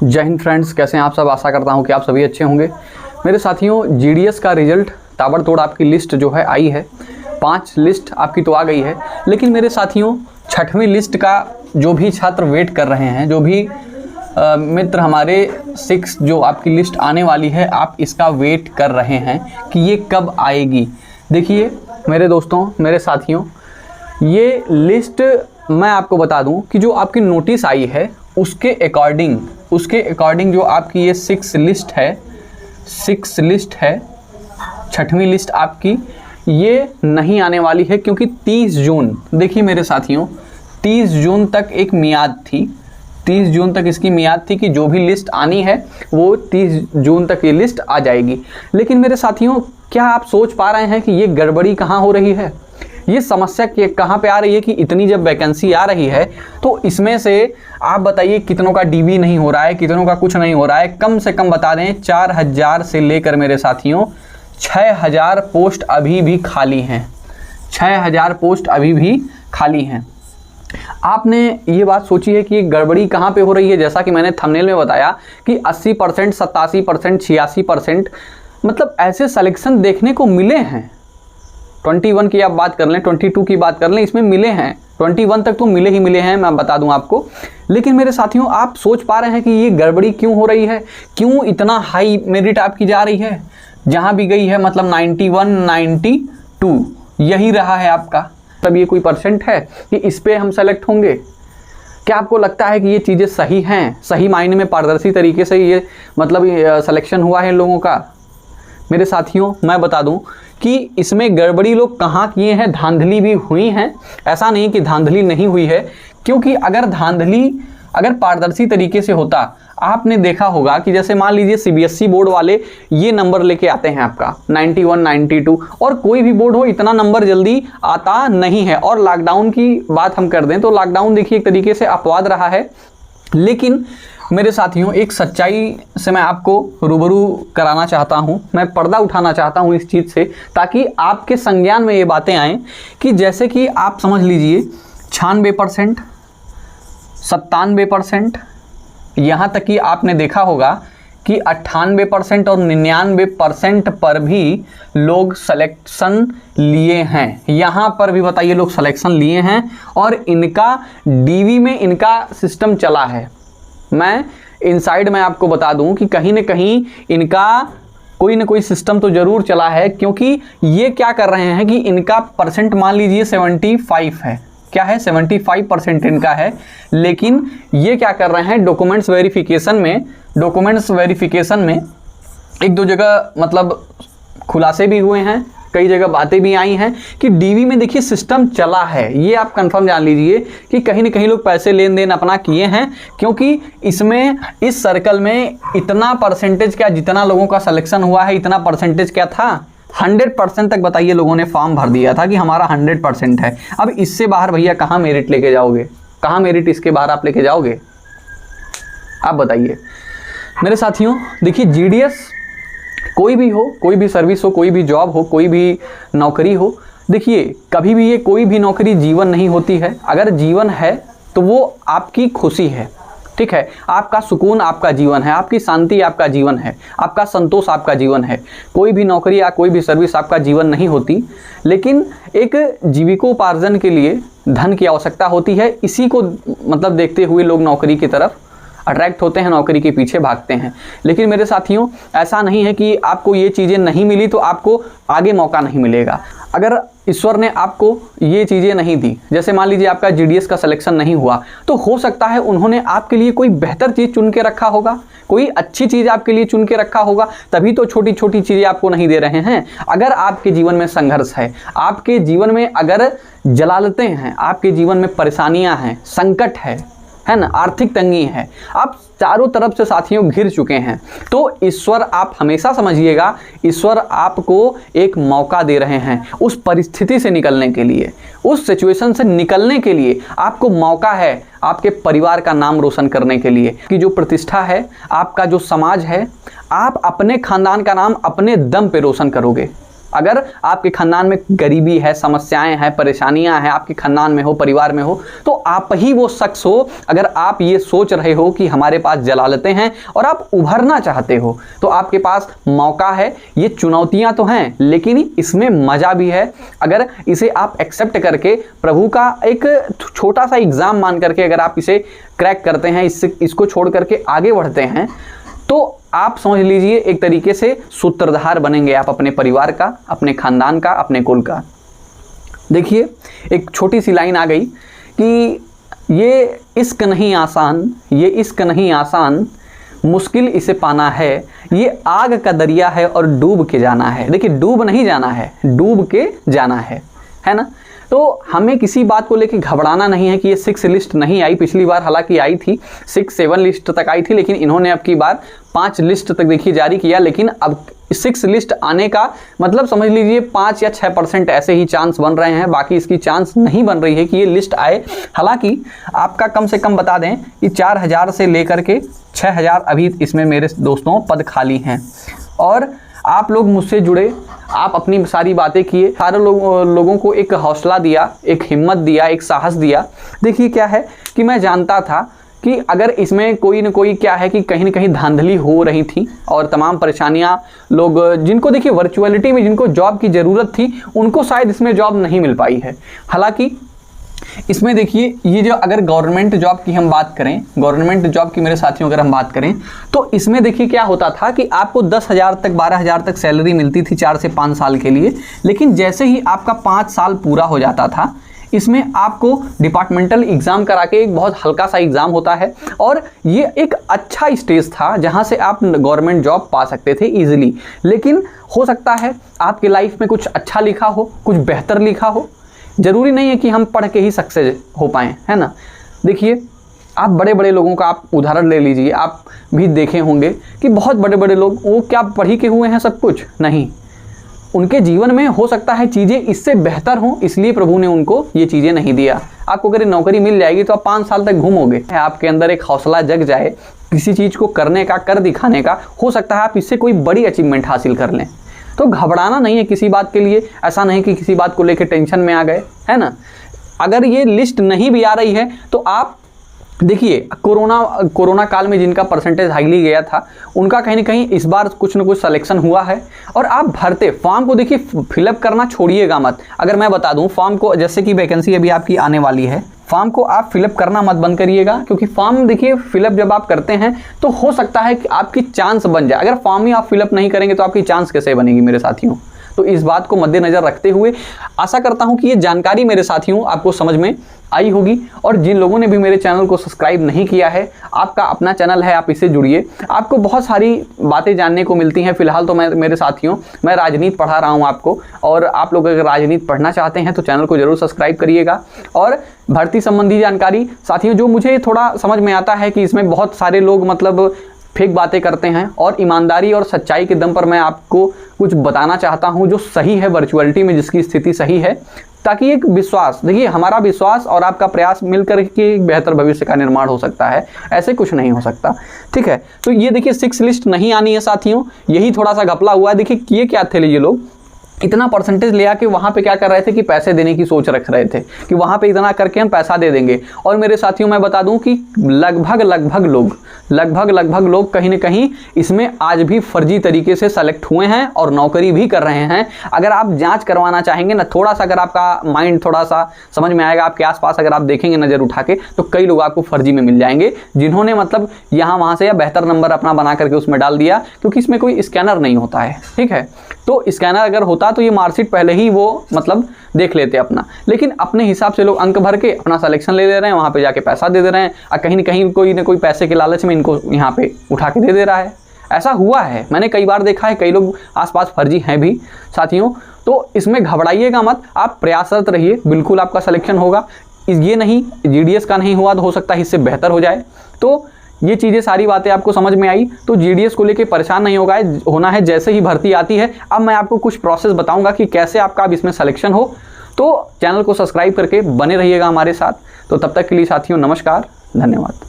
जय हिंद फ्रेंड्स, कैसे हैं आप सब। आशा करता हूं कि आप सभी अच्छे होंगे। मेरे साथियों, जीडीएस का रिजल्ट ताबड़तोड़ आपकी लिस्ट जो है आई है। 5 लिस्ट आपकी तो आ गई है, लेकिन मेरे साथियों 6वीं लिस्ट का जो भी छात्र वेट कर रहे हैं, जो भी मित्र हमारे 6 जो आपकी लिस्ट आने वाली है, आप इसका वेट कर रहे हैं कि ये कब आएगी। देखिए मेरे दोस्तों, मेरे साथियों, ये लिस्ट मैं आपको बता दूं कि जो आपकी नोटिस आई है उसके अकॉर्डिंग जो आपकी ये 6 लिस्ट है, 6वीं लिस्ट आपकी ये नहीं आने वाली है, क्योंकि 30 जून, देखिए मेरे साथियों, 30 जून तक एक मियाद थी। 30 जून तक इसकी मियाद थी कि जो भी लिस्ट आनी है वो 30 जून तक ये लिस्ट आ जाएगी। लेकिन मेरे साथियों, क्या आप सोच पा रहे हैं कि ये गड़बड़ी कहाँ हो रही है, ये समस्या कहाँ पे आ रही है कि इतनी जब वैकेंसी आ रही है तो इसमें से आप बताइए कितनों का डीबी नहीं हो रहा है, कितनों का कुछ नहीं हो रहा है। कम से कम बता दें 4000 से लेकर मेरे साथियों 6000 पोस्ट अभी भी खाली हैं। 6000 पोस्ट अभी भी खाली हैं। आपने ये बात सोची है कि ये गड़बड़ी कहाँ पे हो रही है। जैसा कि मैंने थंबनेल में बताया कि 80%, 87%, 86%, मतलब ऐसे सिलेक्शन देखने को मिले हैं। 21 की आप बात कर लें, 22 की बात कर लें, इसमें मिले हैं। 21 तक तो मिले ही मिले हैं, मैं बता दूं आपको। लेकिन मेरे साथियों, आप सोच पा रहे हैं कि ये गड़बड़ी क्यों हो रही है, क्यों इतना हाई मेरिट आपकी जा रही है। जहां भी गई है मतलब 91, 92 यही रहा है आपका। तब ये कोई परसेंट है कि इस पे हम सेलेक्ट होंगे। क्या आपको लगता है कि ये चीज़ें सही हैं, सही मायने में पारदर्शी तरीके से ये मतलब सिलेक्शन हुआ है इन लोगों का। मेरे साथियों, मैं बता दूं कि इसमें गड़बड़ी लोग कहाँ किए हैं, धांधली भी हुई हैं। ऐसा नहीं कि धांधली नहीं हुई है, क्योंकि अगर पारदर्शी तरीके से होता, आपने देखा होगा कि जैसे मान लीजिए सीबीएसई बोर्ड वाले ये नंबर लेके आते हैं आपका 91, 92, और कोई भी बोर्ड हो इतना नंबर जल्दी आता नहीं है। और लॉकडाउन की बात हम कर दें तो लॉकडाउन देखिए एक तरीके से अपवाद रहा है। लेकिन मेरे साथियों, एक सच्चाई से मैं आपको रूबरू कराना चाहता हूं, मैं पर्दा उठाना चाहता हूं इस चीज़ से, ताकि आपके संज्ञान में ये बातें आएँ कि जैसे कि आप समझ लीजिए 96%, 97%, यहाँ तक कि आपने देखा होगा कि 98% और 99% पर भी लोग सिलेक्शन लिए हैं। यहाँ पर भी बताइए लोग सिलेक्शन लिए हैं और इनका डीवी में इनका सिस्टम चला है। मैं इनसाइड में आपको बता दूं कि कहीं न कहीं इनका कोई ना कोई सिस्टम तो ज़रूर चला है, क्योंकि ये क्या कर रहे हैं कि इनका परसेंट मान लीजिए 75 है। क्या है? 75% इनका है। लेकिन ये क्या कर रहे हैं, डॉक्यूमेंट्स वेरिफिकेशन में एक दो जगह मतलब खुलासे भी हुए हैं, कई जगह बातें भी आई हैं कि डीवी में देखिए सिस्टम चला है। ये आप कंफर्म जान लीजिए कि कहीं ना कहीं लोग पैसे लेन देन अपना किए हैं, क्योंकि इसमें इस सर्कल में इतना परसेंटेज क्या, जितना लोगों का सिलेक्शन हुआ है इतना परसेंटेज क्या था, 100% तक बताइए लोगों ने फॉर्म भर दिया था कि हमारा 100% है। अब इससे बाहर भैया कहाँ मेरिट लेके जाओगे, कहाँ मेरिट इसके बाहर आप लेके जाओगे, आप बताइए। मेरे साथियों देखिए, जीडीएस कोई भी हो, कोई भी सर्विस हो, कोई भी जॉब हो, कोई भी नौकरी हो, देखिए कभी भी ये कोई भी नौकरी जीवन नहीं होती है। अगर जीवन है तो वो आपकी खुशी है, ठीक है, आपका सुकून आपका जीवन है, आपकी शांति आपका जीवन है, आपका संतोष आपका जीवन है। कोई भी नौकरी या कोई भी सर्विस आपका जीवन नहीं होती। लेकिन एक जीविकोपार्जन के लिए धन की आवश्यकता होती है। इसी को मतलब देखते हुए लोग नौकरी की तरफ अट्रैक्ट होते हैं, नौकरी के पीछे भागते हैं। लेकिन मेरे साथियों, ऐसा नहीं है कि आपको ये चीज़ें नहीं मिली तो आपको आगे मौका नहीं मिलेगा। अगर ईश्वर ने आपको ये चीज़ें नहीं दी, जैसे मान लीजिए आपका जीडीएस का सिलेक्शन नहीं हुआ, तो हो सकता है उन्होंने आपके लिए कोई बेहतर चीज़ चुन के रखा होगा, कोई अच्छी चीज़ आपके लिए चुन के रखा होगा, तभी तो छोटी छोटी चीज़ें आपको नहीं दे रहे हैं। अगर आपके जीवन में संघर्ष है, आपके जीवन में अगर जलालतें हैं, आपके जीवन में परेशानियाँ हैं, संकट है ना, आर्थिक तंगी है, आप चारों तरफ से साथियों घिर चुके हैं, तो ईश्वर, आप हमेशा समझिएगा, ईश्वर आपको एक मौका दे रहे हैं उस परिस्थिति से निकलने के लिए, उस सिचुएशन से निकलने के लिए आपको मौका है आपके परिवार का नाम रोशन करने के लिए। कि जो प्रतिष्ठा है, आपका जो समाज है, आप अपने खानदान का नाम अपने दम पे रोशन करोगे। अगर आपके खानदान में गरीबी है, समस्याएं हैं, परेशानियां हैं, आपके खानदान में हो, परिवार में हो, तो आप ही वो शख्स हो। अगर आप ये सोच रहे हो कि हमारे पास जलालतें हैं और आप उभरना चाहते हो, तो आपके पास मौका है। ये चुनौतियां तो हैं, लेकिन इसमें मजा भी है। अगर इसे आप एक्सेप्ट करके प्रभु का एक छोटा सा एग्जाम मान करके अगर आप इसे क्रैक करते हैं, इसको छोड़ करके आगे बढ़ते हैं, तो आप समझ लीजिए एक तरीके से सूत्रधार बनेंगे आप अपने परिवार का, अपने खानदान का, अपने कुल का। देखिए एक छोटी सी लाइन आ गई कि ये इश्क नहीं आसान, ये इश्क नहीं आसान, मुश्किल इसे पाना है, ये आग का दरिया है और डूब के जाना है। देखिए डूब नहीं जाना है, डूब के जाना है ना। तो हमें किसी बात को लेकर घबराना नहीं है कि ये 6 लिस्ट नहीं आई। पिछली बार हालांकि आई थी, 6-7 लिस्ट तक आई थी, लेकिन इन्होंने अब की बार 5 लिस्ट तक देखिए जारी किया। लेकिन अब 6 लिस्ट आने का मतलब समझ लीजिए 5 या 6% ऐसे ही चांस बन रहे हैं, बाकी इसकी चांस नहीं बन रही है कि ये लिस्ट आए। हालांकि आपका कम से कम बता दें कि 4000 से लेकर के 6000 अभी इसमें मेरे दोस्तों पद खाली हैं। और आप लोग मुझसे जुड़े, आप अपनी सारी बातें किए, सारे लोगों को एक हौसला दिया, एक हिम्मत दिया, एक साहस दिया। देखिए क्या है कि मैं जानता था कि अगर इसमें कोई न कोई क्या है कि कहीं न कहीं धांधली हो रही थी और तमाम परेशानियां, लोग जिनको देखिए वर्चुअलिटी में जिनको जॉब की ज़रूरत थी, उनको शायद इसमें जॉब नहीं मिल पाई है। हालांकि इसमें देखिए ये जो अगर गवर्नमेंट जॉब की हम बात करें, गवर्नमेंट जॉब की मेरे साथियों अगर हम बात करें, तो इसमें देखिए क्या होता था कि आपको 10,000 तक 12,000 तक सैलरी मिलती थी 4 से 5 साल के लिए। लेकिन जैसे ही आपका 5 साल पूरा हो जाता था, इसमें आपको डिपार्टमेंटल एग्ज़ाम करा के, एक बहुत हल्का सा एग्ज़ाम होता है, और ये एक अच्छा स्टेज था जहाँ से आप गवर्नमेंट जॉब पा सकते थे ईजिली। लेकिन हो सकता है आपके लाइफ में कुछ अच्छा लिखा हो, कुछ बेहतर लिखा हो। ज़रूरी नहीं है कि हम पढ़ के ही सक्सेस हो पाएँ, है ना। देखिए आप बड़े बड़े लोगों का आप उदाहरण ले लीजिए, आप भी देखे होंगे कि बहुत बड़े बड़े लोग, वो क्या पढ़ी के हुए हैं सब कुछ? नहीं, उनके जीवन में हो सकता है चीज़ें इससे बेहतर हों, इसलिए प्रभु ने उनको ये चीज़ें नहीं दिया। आपको अगर नौकरी मिल जाएगी तो आप 5 साल तक घूमोगे, आपके अंदर एक हौसला जग जाए किसी चीज़ को करने का, कर दिखाने का, हो सकता है आप इससे कोई बड़ी अचीवमेंट हासिल कर लें। तो घबराना नहीं है किसी बात के लिए, ऐसा नहीं कि किसी बात को लेकर टेंशन में आ गए, है ना। अगर ये लिस्ट नहीं भी आ रही है तो आप देखिए कोरोना काल में जिनका परसेंटेज हाईली गया था, उनका कहीं ना कहीं इस बार कुछ न कुछ सिलेक्शन हुआ है। और आप भरते फॉर्म को देखिए, फिलअप करना छोड़िएगा मत। अगर मैं बता दूं फॉर्म को, जैसे कि वैकेंसी अभी आपकी आने वाली है, फॉर्म को आप फिलअप करना मत बंद करिएगा, क्योंकि फॉर्म देखिए फिलअप जब आप करते हैं तो हो सकता है कि आपकी चांस बन जाए। अगर फॉर्म ही आप फिलअप नहीं करेंगे तो आपकी चांस कैसे बनेगी मेरे साथियों। तो इस बात को मद्देनजर रखते हुए आशा करता हूं कि ये जानकारी मेरे साथियों आपको समझ में आई होगी। और जिन लोगों ने भी मेरे चैनल को सब्सक्राइब नहीं किया है, आपका अपना चैनल है, आप इससे जुड़िए, आपको बहुत सारी बातें जानने को मिलती हैं। फिलहाल तो मेरे साथियों मैं राजनीति पढ़ा रहा हूं आपको, और आप लोग अगर राजनीति पढ़ना चाहते हैं तो चैनल को जरूर सब्सक्राइब करिएगा। और भर्ती संबंधी जानकारी साथियों, जो मुझे थोड़ा समझ में आता है कि इसमें बहुत सारे लोग मतलब फेक बातें करते हैं, और ईमानदारी और सच्चाई के दम पर मैं आपको कुछ बताना चाहता हूं जो सही है, वर्चुअलिटी में जिसकी स्थिति सही है, ताकि एक विश्वास, देखिए हमारा विश्वास और आपका प्रयास मिलकर के एक बेहतर भविष्य का निर्माण हो सकता है, ऐसे कुछ नहीं हो सकता। ठीक है, तो ये देखिए 6 लिस्ट नहीं आनी है साथियों, यही थोड़ा सा घपला हुआ है। देखिए ये क्या थे ये लोग, इतना परसेंटेज ले आके वहाँ पे क्या कर रहे थे कि पैसे देने की सोच रख रहे थे कि वहाँ पे इतना करके हम पैसा दे देंगे। और मेरे साथियों मैं बता दूं कि लगभग लोग कहीं ना कहीं इसमें आज भी फर्जी तरीके से सेलेक्ट हुए हैं और नौकरी भी कर रहे हैं। अगर आप जांच करवाना चाहेंगे ना, थोड़ा सा अगर आपका माइंड थोड़ा सा समझ में आएगा, आपके आसपास अगर आप देखेंगे नज़र उठा के, तो कई लोग आपको फर्जी में मिल जाएंगे, जिन्होंने मतलब यहाँ वहाँ से या बेहतर नंबर अपना बना करके उसमें डाल दिया, क्योंकि इसमें कोई स्कैनर नहीं होता है। ठीक है, तो स्कैनर अगर होता तो ये मार्कशीट पहले ही वो मतलब देख लेते अपना, लेकिन अपने हिसाब से लोग अंक भर के अपना सिलेक्शन ले रहे हैं, वहाँ पे जाके पैसा दे दे रहे हैं, और कहीं ना कोई पैसे के लालच में इनको यहाँ पे उठा के दे दे रहा है। ऐसा हुआ है, मैंने कई बार देखा है, कई लोग आसपास फर्जी हैं भी साथियों। तो इसमें घबराइएगा मत, आप प्रयासरत रहिए, बिल्कुल आपका सिलेक्शन होगा। ये नहीं GDS का नहीं हुआ तो हो सकता है इससे बेहतर हो जाए। तो ये चीज़ें सारी बातें आपको समझ में आई, तो GDS को लेके परेशान नहीं होना है। जैसे ही भर्ती आती है, अब मैं आपको कुछ प्रोसेस बताऊंगा कि कैसे आपका अब इसमें सिलेक्शन हो। तो चैनल को सब्सक्राइब करके बने रहिएगा हमारे साथ। तो तब तक के लिए साथियों नमस्कार, धन्यवाद।